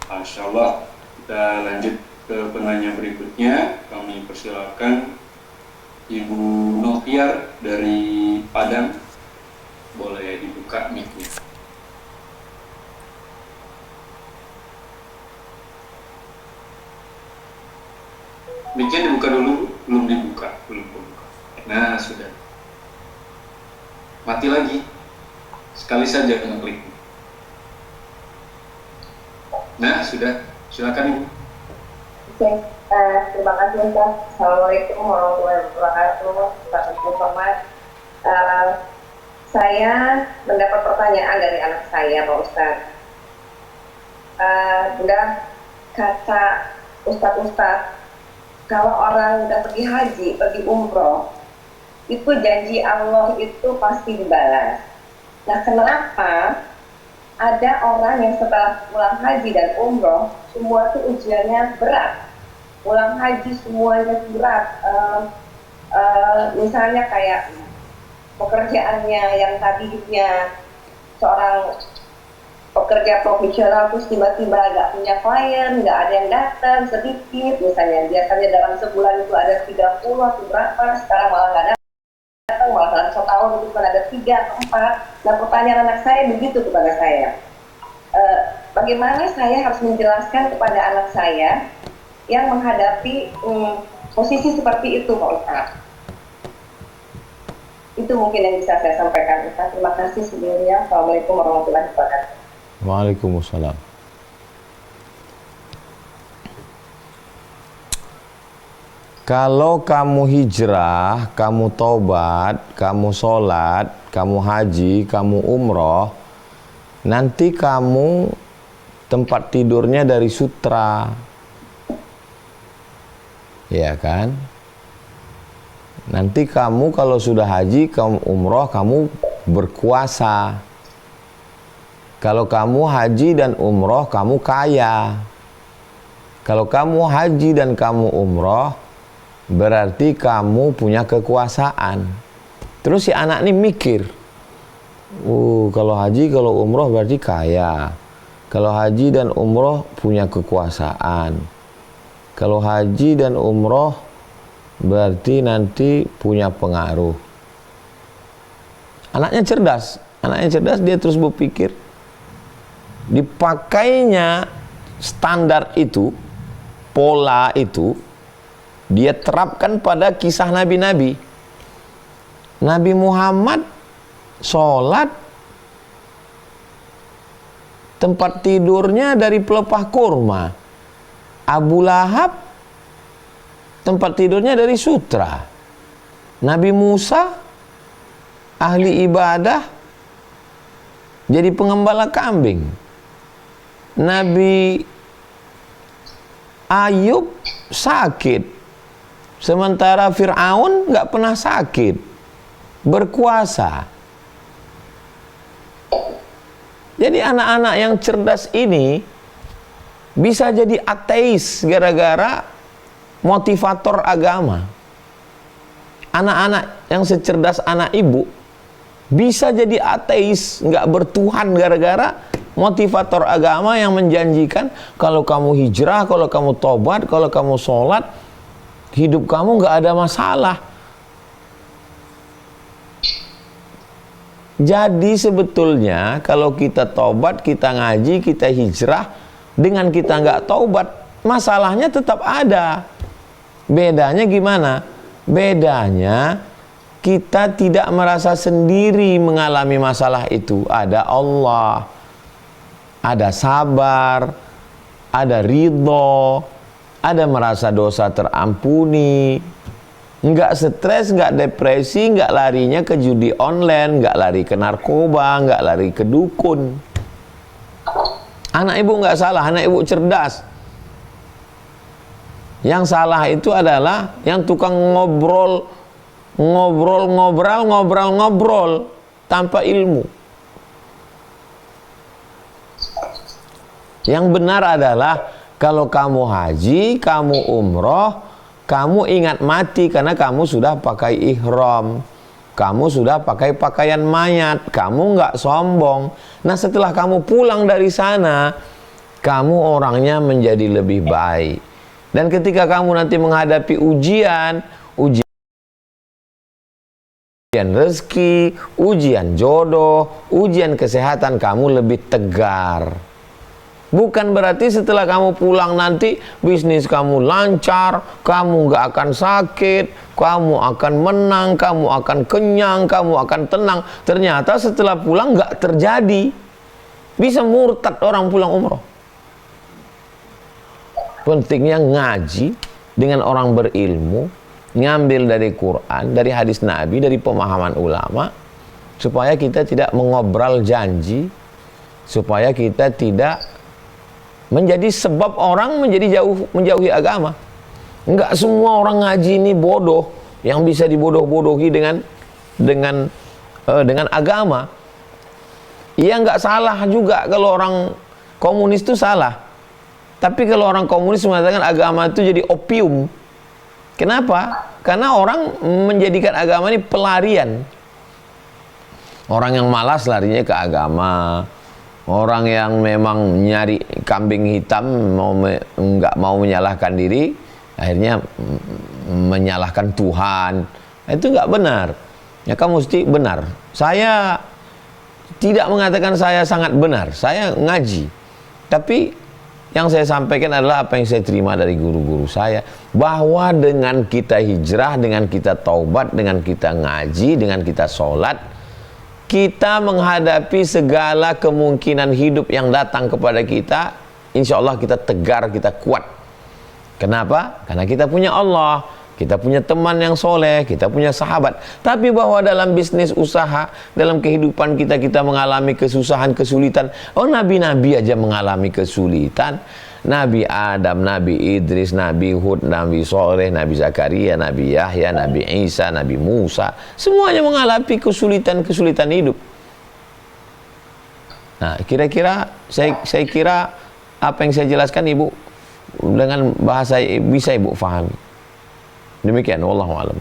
Masya Allah. Kita lanjut ke penanya berikutnya. Kami persilakan Ibu Noviar dari Padang. Boleh dibuka mic-nya. Mic-nya dibuka dulu, belum dibuka. Nah, sudah. Mati lagi. Sekali saja ngeklik. Nah, sudah. Silakan Ibu. Oke, terima kasih Ustaz. Assalamualaikum warahmatullahi wabarakatuh. Ustaz Muhammad. Saya mendapat pertanyaan dari anak saya, Pak Ustaz. Udah kata Ustaz, kalau orang udah pergi haji, pergi umroh, itu janji Allah itu pasti dibalas. Nah, kenapa ada orang yang setelah pulang haji dan umroh, semua itu ujiannya berat? Pulang haji semuanya berat. Misalnya kayak pekerjaannya yang tadinya seorang pekerja profesional terus tiba-tiba nggak punya klien, nggak ada yang datang, sedikit misalnya. Biasanya dalam sebulan itu ada 30 atau berapa, sekarang malah nggak datang, malah dalam setahun itu kan ada 3 atau 4. Nah, pertanyaan anak saya begitu kepada saya. Bagaimana saya harus menjelaskan kepada anak saya yang menghadapi posisi seperti itu, Pak Ustaz? Itu mungkin yang bisa saya sampaikan, Ustaz. Terima kasih sebelumnya. Assalamualaikum warahmatullahi wabarakatuh. Waalaikumsalam. Kalau kamu hijrah, kamu tobat, kamu sholat, kamu haji, kamu umroh, nanti kamu tempat tidurnya dari sutra, ya kan? Nanti kamu kalau sudah haji, kamu umroh, kamu berkuasa. Kalau kamu haji dan umroh, kamu kaya. Kalau kamu haji dan kamu umroh, berarti kamu punya kekuasaan. Terus si anak ini mikir, kalau haji, kalau umroh berarti kaya. Kalau haji dan umroh punya kekuasaan. Kalau haji dan umroh berarti nanti punya pengaruh. Anaknya cerdas, dia terus berpikir. Dipakainya standar itu, pola itu, dia terapkan pada kisah nabi-nabi. Nabi Muhammad sholat, tempat tidurnya dari pelepah kurma. Abu Lahab, tempat tidurnya dari sutra. Nabi Musa, ahli ibadah, jadi pengembala kambing. Nabi Ayub sakit, sementara Fir'aun nggak pernah sakit, berkuasa. Jadi anak-anak yang cerdas ini bisa jadi ateis gara-gara motivator agama. Anak-anak yang secerdas anak ibu bisa jadi ateis, nggak bertuhan gara-gara motivator agama yang menjanjikan kalau kamu hijrah, kalau kamu tobat, kalau kamu sholat, hidup kamu nggak ada masalah. Jadi sebetulnya kalau kita tobat, kita ngaji, kita hijrah, dengan kita nggak tobat, masalahnya tetap ada. Bedanya gimana? Bedanya kita tidak merasa sendiri mengalami masalah itu. Ada Allah, ada sabar, ada ridho, ada merasa dosa terampuni, nggak stres, nggak depresi, nggak larinya ke judi online, nggak lari ke narkoba, nggak lari ke dukun. Anak ibu nggak salah, anak ibu cerdas. Yang salah itu adalah yang tukang ngobrol tanpa ilmu. Yang benar adalah kalau kamu haji, kamu umroh, kamu ingat mati karena kamu sudah pakai ihram, kamu sudah pakai pakaian mayat, kamu nggak sombong. Nah setelah kamu pulang dari sana, kamu orangnya menjadi lebih baik. Dan ketika kamu nanti menghadapi ujian rezeki, ujian jodoh, ujian kesehatan, kamu lebih tegar. Bukan berarti setelah kamu pulang nanti bisnis kamu lancar, kamu nggak akan sakit, kamu akan menang, kamu akan kenyang, kamu akan tenang. Ternyata setelah pulang nggak terjadi. Bisa murtad orang pulang umroh. Pentingnya ngaji dengan orang berilmu, ngambil dari Quran, dari hadis Nabi, dari pemahaman ulama, supaya kita tidak mengobrol janji, supaya kita tidak menjadi sebab orang menjauhi agama. Enggak semua orang ngaji ini bodoh, yang bisa dibodoh-bodohi dengan agama. Iya, enggak salah juga kalau orang komunis itu salah. Tapi kalau orang komunis mengatakan agama itu jadi opium. Kenapa? Karena orang menjadikan agama ini pelarian. Orang yang malas larinya ke agama. Orang yang memang nyari kambing hitam, nggak mau menyalahkan diri, akhirnya menyalahkan Tuhan. Itu nggak benar. Ya, kamu mesti benar. Saya tidak mengatakan saya sangat benar. Saya ngaji. Tapi yang saya sampaikan adalah apa yang saya terima dari guru-guru saya, bahwa dengan kita hijrah, dengan kita taubat, dengan kita ngaji, dengan kita sholat, kita menghadapi segala kemungkinan hidup yang datang kepada kita. Insya Allah kita tegar, kita kuat. Kenapa? Karena kita punya Allah, kita punya teman yang soleh, kita punya sahabat. Tapi bahwa dalam bisnis usaha, dalam kehidupan kita mengalami kesusahan, kesulitan. Oh, nabi-nabi aja mengalami kesulitan. Nabi Adam, Nabi Idris, Nabi Hud, Nabi Soleh, Nabi Zakaria, Nabi Yahya, Nabi Isa, Nabi Musa. Semuanya mengalami kesulitan-kesulitan hidup. Nah, kira-kira saya kira apa yang saya jelaskan Ibu dengan bahasa bisa Ibu fahami. Demikian, wallahu a'lam.